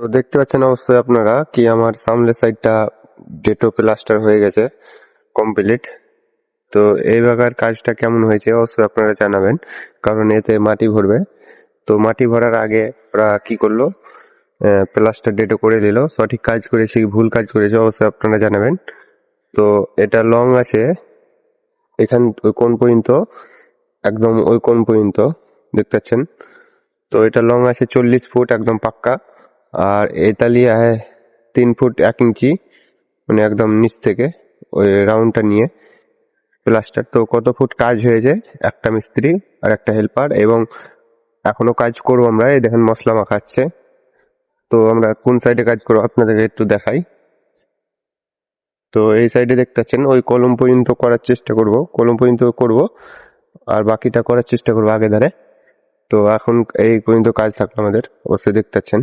তো দেখতে পাচ্ছেন অবশ্যই আপনারা কি আমার সামনের সাইডটা ডেটো প্লাস্টার হয়ে গেছে কমপ্লিট। তো এই ভাগার কাজটা কেমন হয়েছে অবশ্যই আপনারা জানাবেন, কারণ এতে মাটি ভরবে। তো মাটি ভরার আগে ওরা কি করলো, প্লাস্টার ডেটো করে নিল। সঠিক কাজ করেছে কি ভুল কাজ করেছে অবশ্যই আপনারা জানাবেন। তো এটা লং আছে এখান ওই কোণ পর্যন্ত, একদম ওই কোণ পর্যন্ত দেখতে পাচ্ছেন। তো এটা লং আছে 40 ফুট একদম পাক্কা, আর এটা লিয়া 3 ফুট 1 ইঞ্চি, মানে একদম নিচ থেকে ওই রাউন্ডটা নিয়ে প্লাস্টার। তো কত ফুট কাজ হয়েছে, একটা মিস্ত্রি আর একটা হেল্পার, এবং এখনো কাজ করবো আমরা। এই দেখেন মশলা মাখাচ্ছে। তো আমরা কোন সাইডে কাজ করবো আপনাদেরকে একটু দেখাই। তো এই সাইডে দেখতে পাচ্ছেন ওই কলম পর্যন্ত করার চেষ্টা করব, কলম পর্যন্ত করব, আর বাকিটা করার চেষ্টা করবো আগে ধারে। তো এখন এই পর্যন্ত কাজ থাকলো আমাদের, অবশ্যই দেখতে পাচ্ছেন।